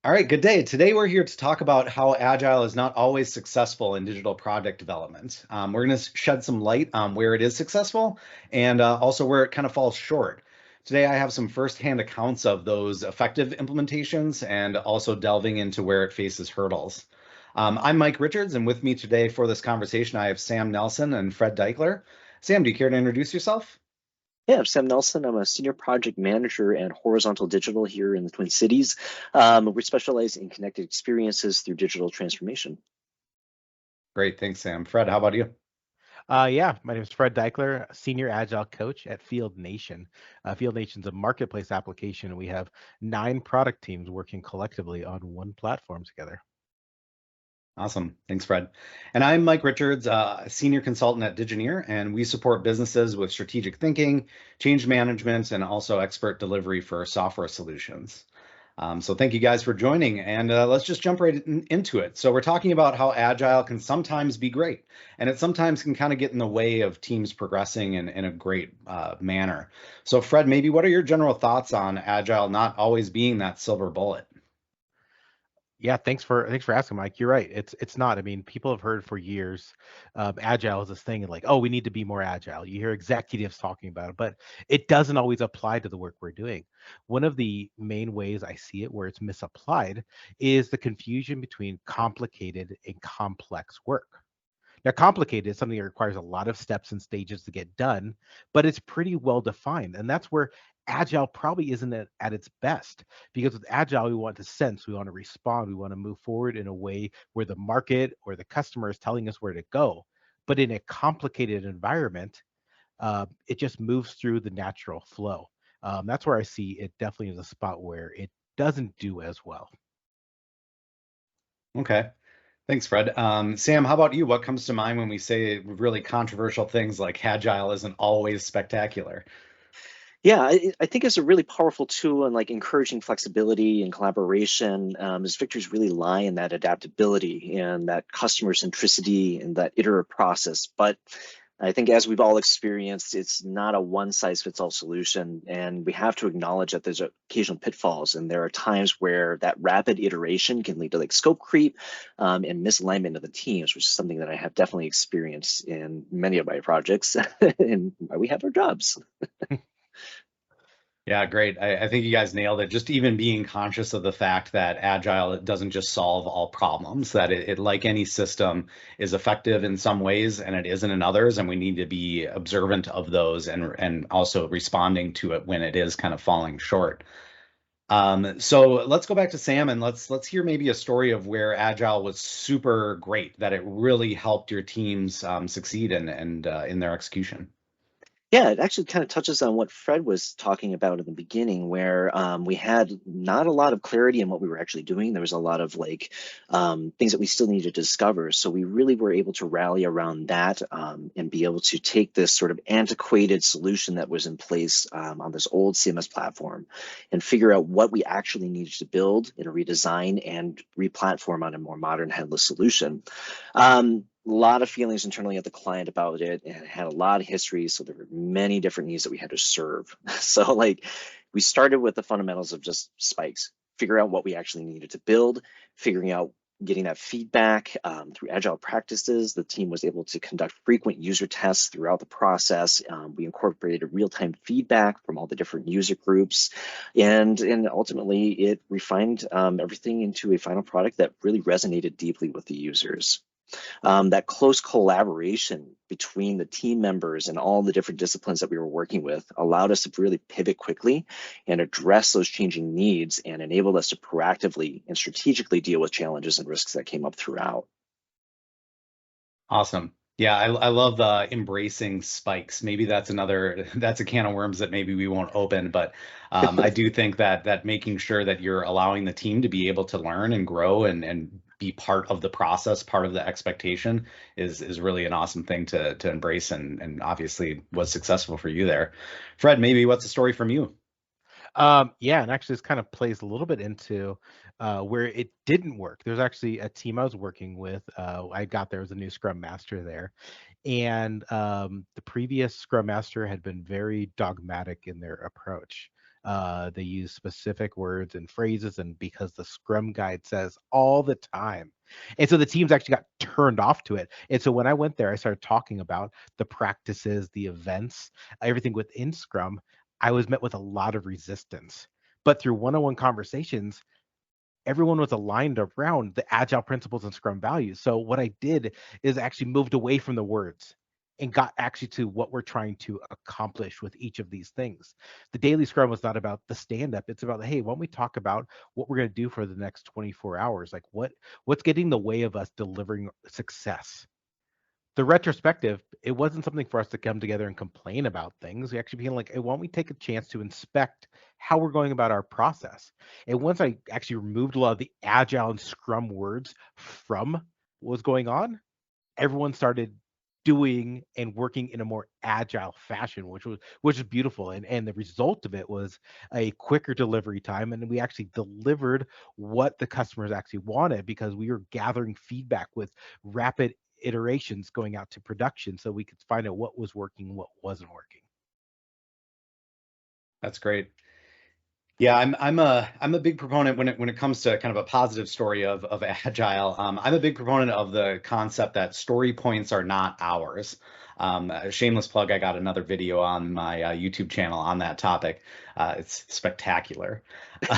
All right, good day. Today we're here to talk about how Agile is not always successful in digital product development. We're going to shed some light on where it is successful and also where it kind of falls short. Today I have some firsthand accounts of those effective implementations and also delving into where it faces hurdles. I'm Mike Richards, and with me today for this conversation, I have Sam Nelson and Fred Deichler. Sam, do you care to introduce yourself? Yeah, I'm Sam Nelson. I'm a senior project manager at Horizontal Digital here in the Twin Cities. We specialize in connected experiences through digital transformation. Great, thanks, Sam. Fred, how about you? Yeah, my name is Fred Deichler, Senior Agile Coach at Field Nation. Field Nation's a marketplace application, and we have 9 product teams working collectively on one platform together. Awesome. Thanks, Fred. And I'm Mike Richards, a senior consultant at Digineer, and we support businesses with strategic thinking, change management, and also expert delivery for software solutions. So thank you guys for joining, and let's just jump right into it. So we're talking about how Agile can sometimes be great, and it sometimes can kind of get in the way of teams progressing in a great manner. So Fred, maybe what are your general thoughts on Agile not always being that silver bullet? Yeah, thanks for asking, Mike. You're right. It's not. I mean, people have heard for years, agile is this thing, and like, oh, we need to be more agile. You hear executives talking about it, but it doesn't always apply to the work we're doing. One of the main ways I see it where it's misapplied is the confusion between complicated and complex work. Now, complicated is something that requires a lot of steps and stages to get done, but it's pretty well defined. And that's where agile probably isn't at its best, because with agile, we want to sense, we want to respond, we want to move forward in a way where the market or the customer is telling us where to go. But in a complicated environment, it just moves through the natural flow. That's where I see it definitely is a spot where it doesn't do as well. Okay. Thanks, Fred. Sam, how about you? What comes to mind when we say really controversial things like agile isn't always spectacular? Yeah, I think it's a really powerful tool in like encouraging flexibility and collaboration. As victories really lie in that adaptability and that customer centricity and that iterative process. But I think as we've all experienced, it's not a one size fits all solution. And we have to acknowledge that there's occasional pitfalls. And there are times where that rapid iteration can lead to like scope creep and misalignment of the teams, which is something that I have definitely experienced in many of my projects and why we have our jobs. Yeah, great. I think you guys nailed it. Just even being conscious of the fact that Agile it doesn't just solve all problems, that like any system, is effective in some ways and it isn't in others, and we need to be observant of those and also responding to it when it is kind of falling short. So let's go back to Sam and let's hear maybe a story of where Agile was super great, that it really helped your teams succeed and in their execution. Yeah, it actually kind of touches on what Fred was talking about in the beginning, where we had not a lot of clarity in what we were actually doing. There was a lot of like things that we still needed to discover. So we really were able to rally around that and be able to take this sort of antiquated solution that was in place on this old CMS platform and figure out what we actually needed to build in a redesign and replatform on a more modern headless solution. A lot of feelings internally at the client about it, and it had a lot of history, so there were many different needs that we had to serve. So like we started with the fundamentals of just spikes, figure out what we actually needed to build, figuring out getting that feedback through agile practices. The team was able to conduct frequent user tests throughout the process. We incorporated real-time feedback from all the different user groups, and ultimately it refined everything into a final product that really resonated deeply with the users. That close collaboration between the team members and all the different disciplines that we were working with allowed us to really pivot quickly and address those changing needs and enabled us to proactively and strategically deal with challenges and risks that came up throughout. Awesome. Yeah, I love embracing spikes. Maybe that's another that's a can of worms that maybe we won't open, but I do think that making sure that you're allowing the team to be able to learn and grow and be part of the process, part of the expectation is really an awesome thing to embrace and obviously was successful for you there. Fred, maybe what's the story from you? Yeah, and actually, this kind of plays a little bit into where it didn't work. There's actually a team I was working with. I got there as a new Scrum Master there, and the previous Scrum Master had been very dogmatic in their approach. They use specific words and phrases, and because the Scrum guide says all the time. And so the teams actually got turned off to it. And so when I went there, I started talking about the practices, the events, everything within Scrum. I was met with a lot of resistance. But through one-on-one conversations, everyone was aligned around the agile principles and Scrum values. So what I did is actually moved away from the words and got actually to what we're trying to accomplish with each of these things. The daily Scrum was not about the stand up. It's about, hey, why don't we talk about what we're going to do for the next 24 hours? Like what's getting in the way of us delivering success? The retrospective, it wasn't something for us to come together and complain about things. We actually became like, hey, why don't we take a chance to inspect how we're going about our process? And once I actually removed a lot of the agile and Scrum words from what was going on, everyone started doing and working in a more agile fashion, which is beautiful. And the result of it was a quicker delivery time. And we actually delivered what the customers actually wanted because we were gathering feedback with rapid iterations going out to production so we could find out what was working, what wasn't working. That's great. Yeah, I'm a big proponent when it comes to kind of a positive story of agile. I'm a big proponent of the concept that story points are not ours. A shameless plug, I got another video on my YouTube channel on that topic. It's spectacular.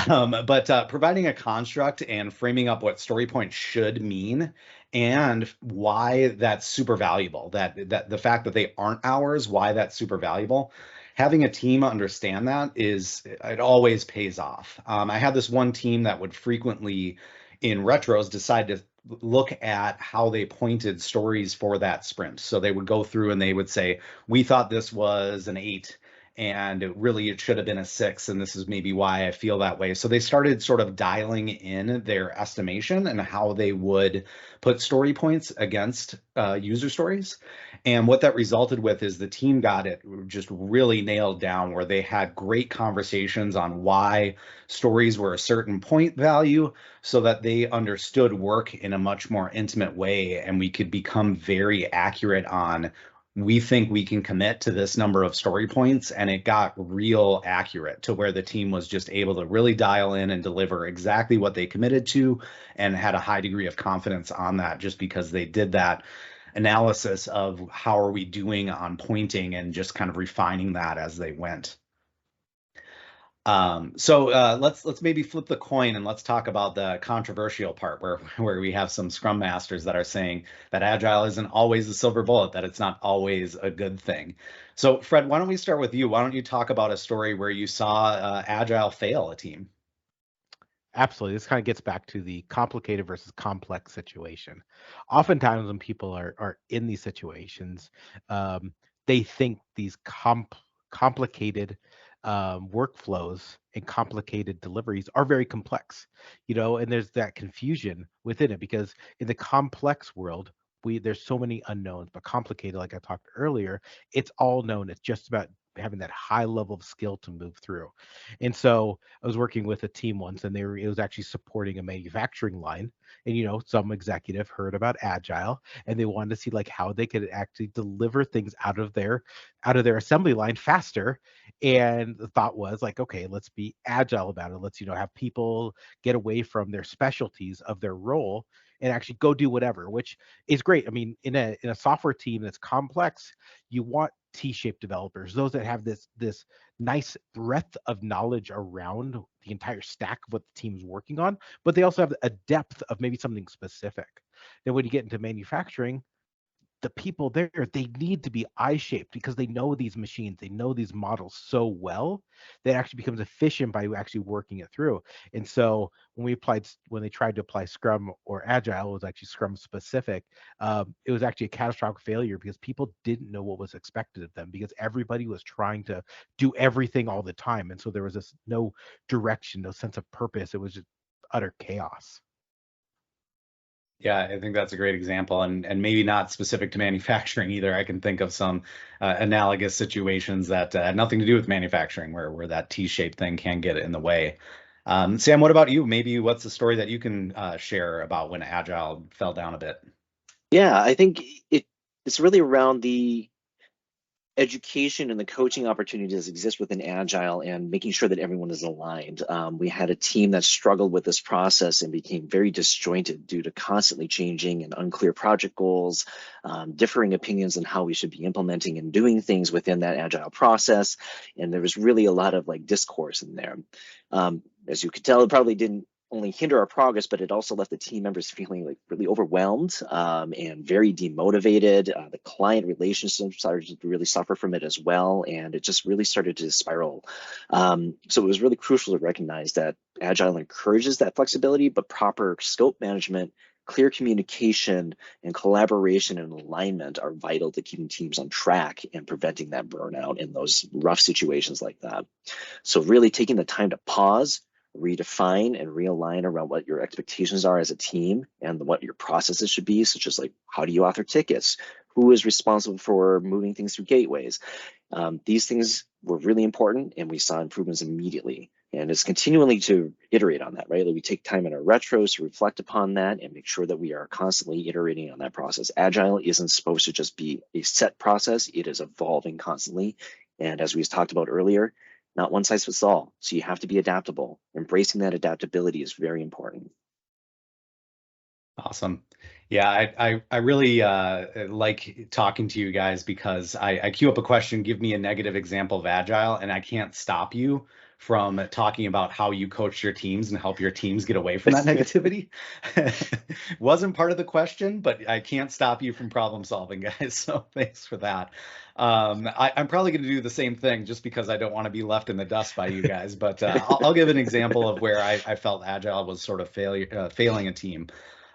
But providing a construct and framing up what story points should mean and why that's super valuable, that the fact that they aren't ours, why that's super valuable. Having a team understand that it always pays off. I had this one team that would frequently, in retros, decide to look at how they pointed stories for that sprint. So they would go through and they would say, we thought this was an 8 and it should have been a 6, and this is maybe why I feel that way. So they started sort of dialing in their estimation and how they would put story points against user stories. And what that resulted with is the team got it just really nailed down, where they had great conversations on why stories were a certain point value so that they understood work in a much more intimate way. And we could become very accurate on, we think we can commit to this number of story points. And it got real accurate to where the team was just able to really dial in and deliver exactly what they committed to and had a high degree of confidence on that, just because they did that analysis of how are we doing on pointing and just kind of refining that as they went. So let's maybe flip the coin and let's talk about the controversial part where we have some Scrum Masters that are saying that Agile isn't always a silver bullet, that it's not always a good thing. So Fred, why don't we start with you? Why don't you talk about a story where you saw Agile fail a team? Absolutely. This kind of gets back to the complicated versus complex situation. Oftentimes, when people are in these situations, um, they think these complicated workflows and complicated deliveries are very complex, and there's that confusion within it because in the complex world, there's so many unknowns, but complicated, like I talked earlier, it's all known. It's just about having that high level of skill to move through. And so I was working with a team once, and it was actually supporting a manufacturing line. And some executive heard about Agile, and they wanted to see like how they could actually deliver things out of their assembly line faster. And the thought was like, okay, let's be agile about it. Let's have people get away from their specialties of their role and actually go do whatever, which is great. I mean, in a software team that's complex, you want T-shaped developers, those that have this nice breadth of knowledge around the entire stack of what the team's working on, but they also have a depth of maybe something specific. Then when you get into manufacturing, the people there, they need to be eye-shaped because they know these machines, they know these models so well that it actually becomes efficient by actually working it through. And so when they tried to apply Scrum or Agile, it was actually Scrum specific. It was actually a catastrophic failure because people didn't know what was expected of them because everybody was trying to do everything all the time. And so there was this no direction, no sense of purpose. It was just utter chaos. Yeah, I think that's a great example, and maybe not specific to manufacturing either. I can think of some analogous situations that had nothing to do with manufacturing, where that T-shaped thing can get in the way. Sam, what about you? Maybe what's the story that you can share about when Agile fell down a bit? Yeah, I think it's really around education and the coaching opportunities that exist within Agile and making sure that everyone is aligned. We had a team that struggled with this process and became very disjointed due to constantly changing and unclear project goals, differing opinions on how we should be implementing and doing things within that Agile process. And there was really a lot of like discourse in there. As you could tell, it probably didn't only hinder our progress, but it also left the team members feeling like really overwhelmed and very demotivated. The client relationship started to really suffer from it as well, and it just really started to spiral. So it was really crucial to recognize that Agile encourages that flexibility, but proper scope management, clear communication, and collaboration and alignment are vital to keeping teams on track and preventing that burnout in those rough situations like that. So really taking the time to pause, redefine and realign around what your expectations are as a team and what your processes should be, such as like, how do you author tickets? Who is responsible for moving things through gateways? These things were really important, and we saw improvements immediately. And it's continually to iterate on that, right? Like we take time in our retros to reflect upon that and make sure that we are constantly iterating on that process. Agile isn't supposed to just be a set process. It is evolving constantly. And as we talked about earlier, not one size fits all. So you have to be adaptable. Embracing that adaptability is very important. Awesome. Yeah, I really like talking to you guys because I queue up a question, give me a negative example of Agile, and I can't stop you from talking about how you coach your teams and help your teams get away from that negativity. Wasn't part of the question, but I can't stop you from problem solving, guys. So thanks for that. I'm probably going to do the same thing just because I don't want to be left in the dust by you guys. But I'll give an example of where I felt Agile was sort of failing a team.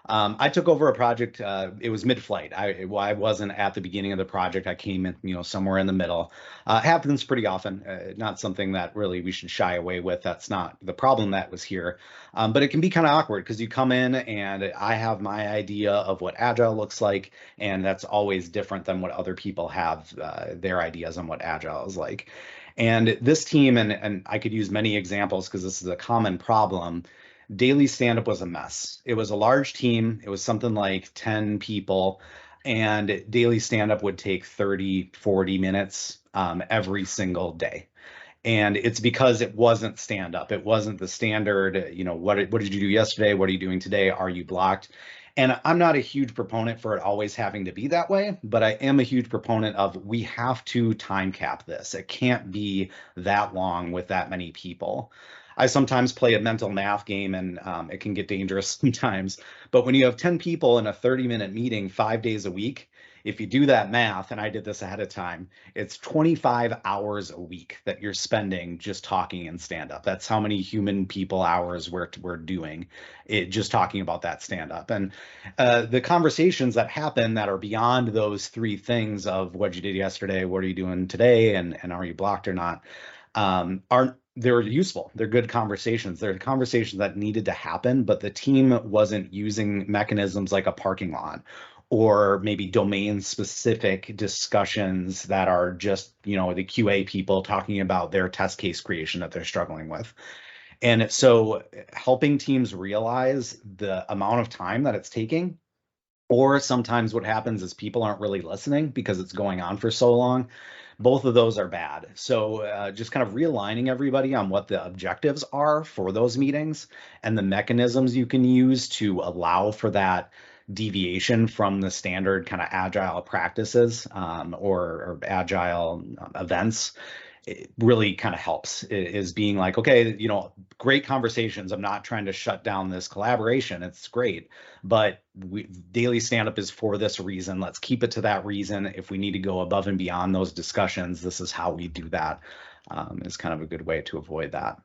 I took over a project. It was mid-flight. I wasn't at the beginning of the project. I came in, somewhere in the middle. Happens pretty often. Not something that really we should shy away with. That's not the problem that was here. But it can be kind of awkward because you come in and I have my idea of what Agile looks like, and that's always different than what other people have their ideas on what Agile is like. And this team, and I could use many examples because this is a common problem. Daily stand-up was a mess. It was a large team. It was something like 10 people, and daily stand-up would take 30, 40 minutes every single day. And it's because it wasn't stand-up. It wasn't the standard, what did you do yesterday? What are you doing today? Are you blocked? And I'm not a huge proponent for it always having to be that way, but I am a huge proponent of we have to time cap this. It can't be that long with that many people. I sometimes play a mental math game and it can get dangerous sometimes. But when you have 10 people in a 30-minute meeting 5 days a week, if you do that math, and I did this ahead of time, it's 25 hours a week that you're spending just talking in stand-up. That's how many human people hours we're doing it, just talking about that stand-up. And the conversations that happen that are beyond those three things of what you did yesterday, what are you doing today, and are you blocked or not, aren't they're useful. They're good conversations. They're conversations that needed to happen, but the team wasn't using mechanisms like a parking lot or maybe domain specific discussions that are just, the QA people talking about their test case creation that they're struggling with. And so helping teams realize the amount of time that it's taking, or sometimes what happens is people aren't really listening because it's going on for so long. Both of those are bad. So just kind of realigning everybody on what the objectives are for those meetings and the mechanisms you can use to allow for that deviation from the standard kind of agile practices or agile events. It really kind of helps is being like, okay, great conversations. I'm not trying to shut down this collaboration. It's great, but daily stand-up is for this reason. Let's keep it to that reason. If we need to go above and beyond those discussions, this is how we do that. Is kind of a good way to avoid that.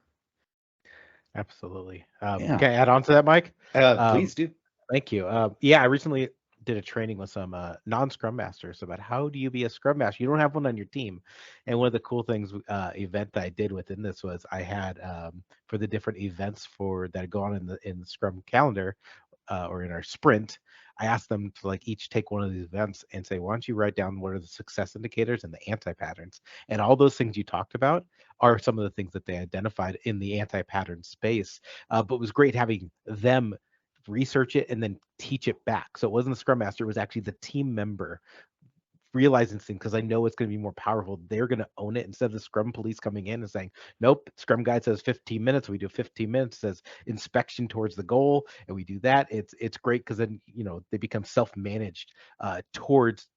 Absolutely. Yeah. Can I add on to that, Mike? Please do. Thank you. I recently did a training with some non-Scrum Masters about how do you be a Scrum Master. You don't have one on your team. And one of the cool things event that I did within this was I had for the different events that go on in the Scrum calendar or in our sprint, I asked them to each take one of these events and say, why don't you write down what are the success indicators and the anti-patterns? And all those things you talked about are some of the things that they identified in the anti-pattern space. But it was great having them research it and then teach it back. So it wasn't the Scrum Master, it was actually the team member realizing things because I know it's going to be more powerful. They're going to own it instead of the Scrum police coming in and saying, nope, Scrum guide says 15 minutes. We do 15 minutes, says inspection towards the goal, and we do that. It's great because then, they become self-managed towards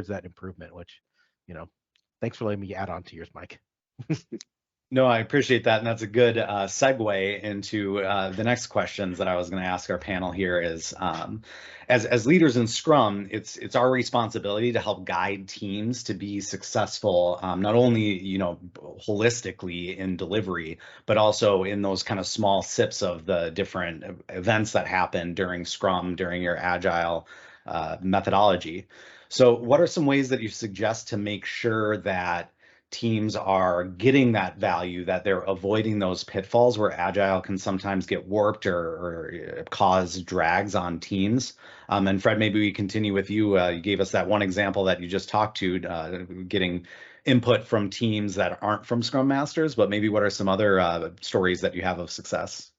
that improvement, which, thanks for letting me add on to yours, Mike. No, I appreciate that, and that's a good segue into the next questions that I was going to ask our panel here. Is as leaders in Scrum, it's our responsibility to help guide teams to be successful, not only holistically in delivery, but also in those kind of small sips of the different events that happen during Scrum, during your Agile methodology. So, what are some ways that you suggest to make sure that teams are getting that value, that they're avoiding those pitfalls where Agile can sometimes get warped or cause drags on teams? And Fred, maybe we continue with you. You gave us that one example that you just talked to, getting input from teams that aren't from Scrum Masters, but maybe what are some other stories that you have of success?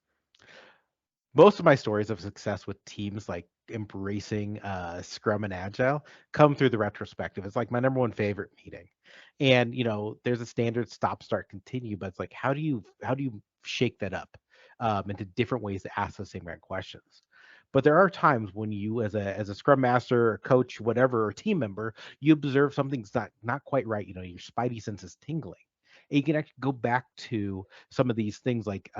Most of my stories of success with teams like embracing Scrum and Agile come through the retrospective. It's like my number one favorite meeting. And there's a standard stop, start, continue, but it's like how do you shake that up into different ways to ask the same kind of questions? But there are times when you, as a Scrum Master, or coach, whatever, or team member, you observe something's not quite right. Your spidey sense is tingling. And you can actually go back to some of these things like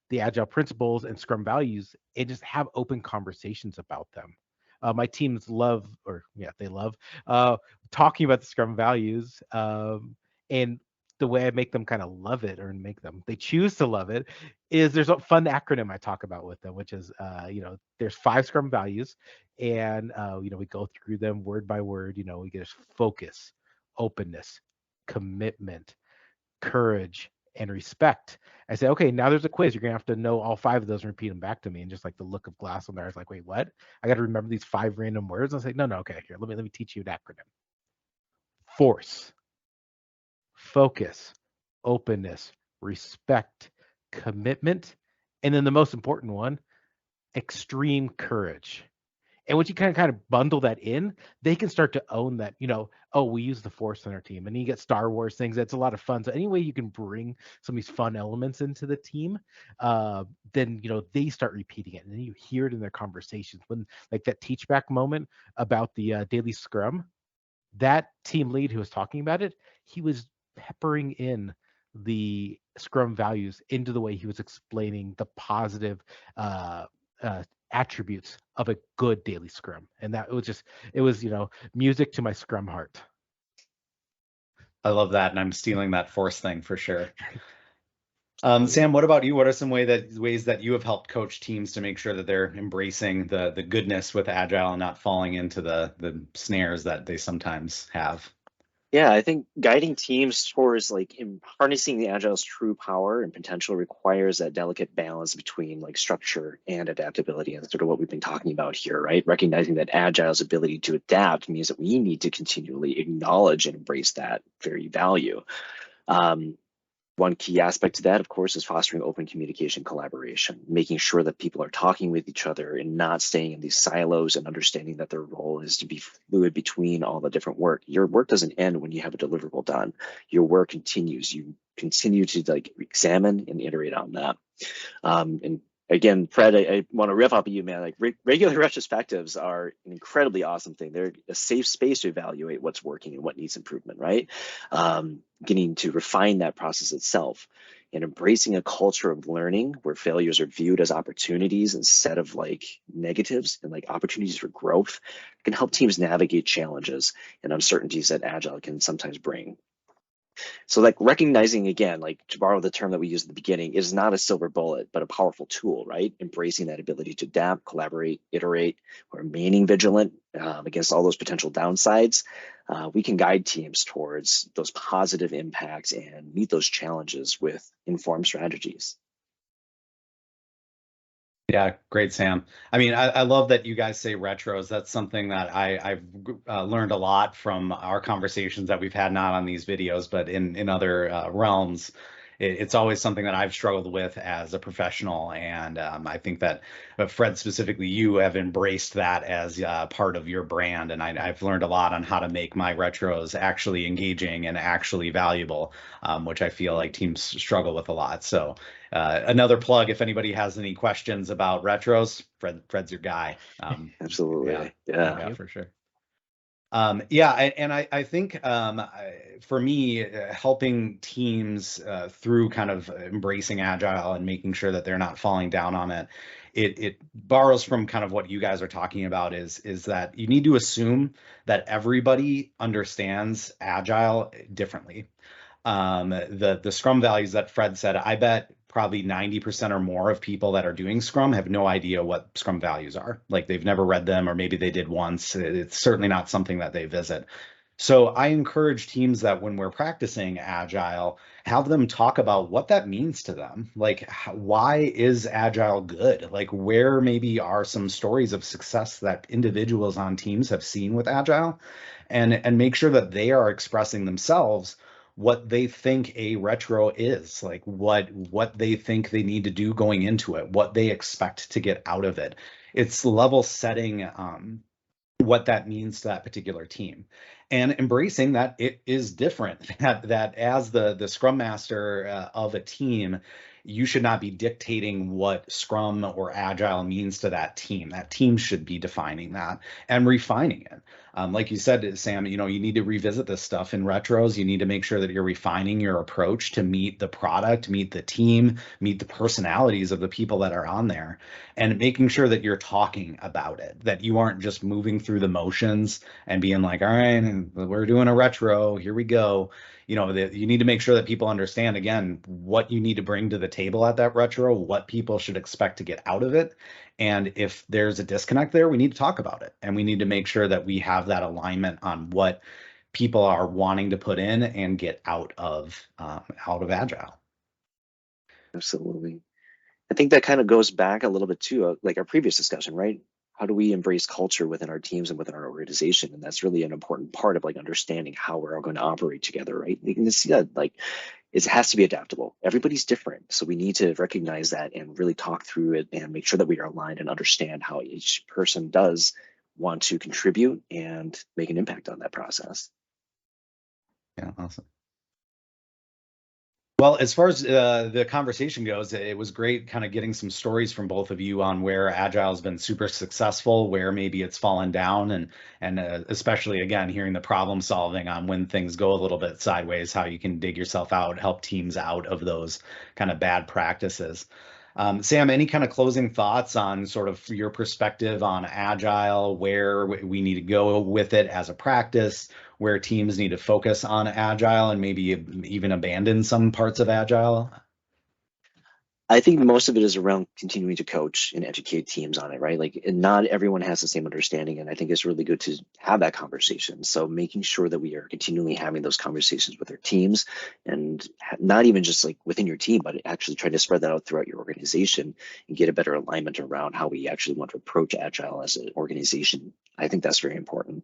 the Agile principles and Scrum values and just have open conversations about them. My teams love, they love talking about the Scrum values, and the way I make them kind of love it, or they choose to love it, is there's a fun acronym I talk about with them, which is, there's 5 Scrum values, and we go through them word by word. We get focus, openness, commitment, courage, and respect. I say, okay, now there's a quiz. You're gonna have to know all 5 of those and repeat them back to me. And just like the look of glass on there, I was like, wait, what? I got to remember these 5 random words. I say, no, okay, here, let me teach you an acronym. Force, focus, openness, respect, commitment, and then the most important one, extreme courage. And once you kind of bundle that in, they can start to own that, oh, we use the Force in our team. And you get Star Wars things. That's a lot of fun. So any way you can bring some of these fun elements into the team, then, they start repeating it. And then you hear it in their conversations. When like that teach back moment about the daily Scrum, that team lead who was talking about it, he was peppering in the Scrum values into the way he was explaining the positive attributes of a good daily Scrum. And that it was music to my Scrum heart. I love that, and I'm stealing that Force thing for sure. Sam, what about you? What are some ways that you have helped coach teams to make sure that they're embracing the goodness with Agile and not falling into the snares that they sometimes have? Yeah, I think guiding teams towards harnessing the Agile's true power and potential requires that delicate balance between structure and adaptability, and sort of what we've been talking about here, right? Recognizing that Agile's ability to adapt means that we need to continually acknowledge and embrace that very value. One key aspect to that, of course, is fostering open communication, collaboration, making sure that people are talking with each other and not staying in these silos, and understanding that their role is to be fluid between all the different work. Your work doesn't end when you have a deliverable done. Your work continues. You continue to examine and iterate on that. And again, Fred, I want to riff off of you, man. Regular retrospectives are an incredibly awesome thing. They're a safe space to evaluate what's working and what needs improvement, right? Getting to refine that process itself, and embracing a culture of learning where failures are viewed as opportunities instead of negatives, and opportunities for growth, can help teams navigate challenges and uncertainties that Agile can sometimes bring. So recognizing, again, to borrow the term that we used at the beginning, is not a silver bullet, but a powerful tool, right? Embracing that ability to adapt, collaborate, iterate, remaining vigilant against all those potential downsides, we can guide teams towards those positive impacts and meet those challenges with informed strategies. Yeah, great, Sam. I mean, I love that you guys say retros. That's something that I've learned a lot from our conversations that we've had, not on these videos, but in other realms. it's always something that I've struggled with as a professional. And I think that Fred, specifically, you have embraced that as part of your brand. And I've learned a lot on how to make my retros actually engaging and actually valuable, which I feel like teams struggle with a lot. So another plug, if anybody has any questions about retros, Fred's your guy. Absolutely. Yeah, for sure. I think for me, helping teams through kind of embracing Agile and making sure that they're not falling down on it, it borrows from kind of what you guys are talking about is that you need to assume that everybody understands Agile differently. The Scrum values that Fred said, I bet probably 90% or more of people that are doing Scrum have no idea what Scrum values are. Like they've never read them, or maybe they did once. It's certainly not something that they visit. So I encourage teams that when we're practicing Agile, have them talk about what that means to them. Like, why is Agile good? Like, where maybe are some stories of success that individuals on teams have seen with Agile, and make sure that they are expressing themselves what they think a retro is, like what they think they need to do going into it, what they expect to get out of it. It's level setting what that means to that particular team, and embracing that it is different. That as the Scrum Master of a team, you should not be dictating what Scrum or Agile means to that team. That team should be defining that and refining it. Like you said, Sam, you need to revisit this stuff in retros. You need to make sure that you're refining your approach to meet the product, meet the team, meet the personalities of the people that are on there, and making sure that you're talking about it, that you aren't just moving through the motions and being like, all right, we're doing a retro, here we go. You need to make sure that people understand, again, what you need to bring to the table at that retro, what people should expect to get out of it. And if there's a disconnect there, we need to talk about it. And we need to make sure that we have that alignment on what people are wanting to put in and get out of Agile. Absolutely. I think that kind of goes back a little bit to like our previous discussion, right? How do we embrace culture within our teams and within our organization? And that's really an important part of like understanding how we're all going to operate together, right? You can see that like it has to be adaptable. Everybody's different. So we need to recognize that and really talk through it and make sure that we are aligned and understand how each person does want to contribute and make an impact on that process. Yeah, awesome. Well, as far as the conversation goes, it was great kind of getting some stories from both of you on where Agile has been super successful, where maybe it's fallen down, and especially, again, hearing the problem solving on when things go a little bit sideways, how you can dig yourself out, help teams out of those kind of bad practices. Sam, any kind of closing thoughts on sort of your perspective on Agile, where we need to go with it as a practice, where teams need to focus on Agile and maybe even abandon some parts of Agile? I think most of it is around continuing to coach and educate teams on it, right? Like, not everyone has the same understanding, and I think it's really good to have that conversation. So making sure that we are continually having those conversations with our teams, and not even just like within your team, but actually trying to spread that out throughout your organization and get a better alignment around how we actually want to approach Agile as an organization. I think that's very important.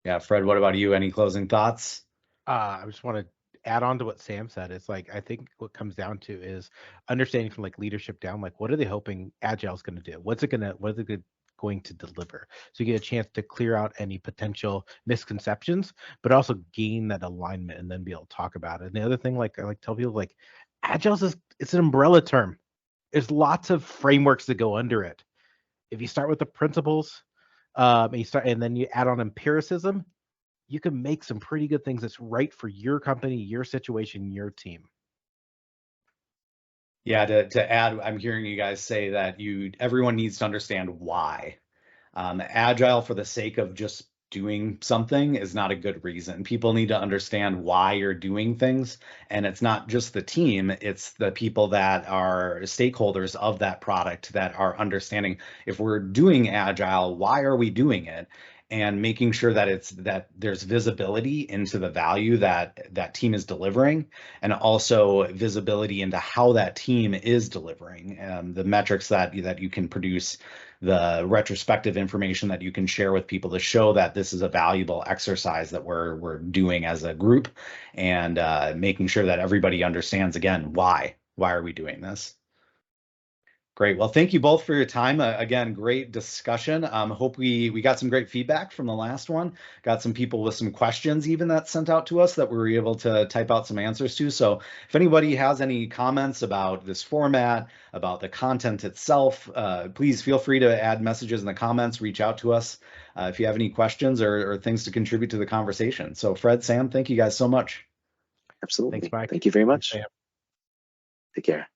Yeah, Fred, what about you? Any closing thoughts? I just want to add on to what Sam said. It's like, I think what comes down to is understanding from like leadership down, like what are they hoping Agile is going to do? What is it going to deliver? So you get a chance to clear out any potential misconceptions, but also gain that alignment and then be able to talk about it. And the other thing, like I like tell people, like Agile it's an umbrella term. There's lots of frameworks that go under it. If you start with the principles, and then you add on empiricism, you can make some pretty good things that's right for your company, your situation, your team. Yeah, to add, I'm hearing you guys say that everyone needs to understand why. Agile for the sake of just doing something is not a good reason. People need to understand why you're doing things. And it's not just the team, it's the people that are stakeholders of that product that are understanding, if we're doing Agile, why are we doing it? and making sure that there's visibility into the value that that team is delivering, and also visibility into how that team is delivering, the metrics that you can produce, the retrospective information that you can share with people to show that this is a valuable exercise that we're doing as a group, and making sure that everybody understands, again, why are we doing this. Great. Well, thank you both for your time. Again, great discussion. Hope we got some great feedback from the last one. Got some people with some questions even that sent out to us that we were able to type out some answers to. So if anybody has any comments about this format, about the content itself, please feel free to add messages in the comments, reach out to us if you have any questions or things to contribute to the conversation. So Fred, Sam, thank you guys so much. Absolutely. Thanks, Mike. Thank you very much. Thanks, Sam. Take care.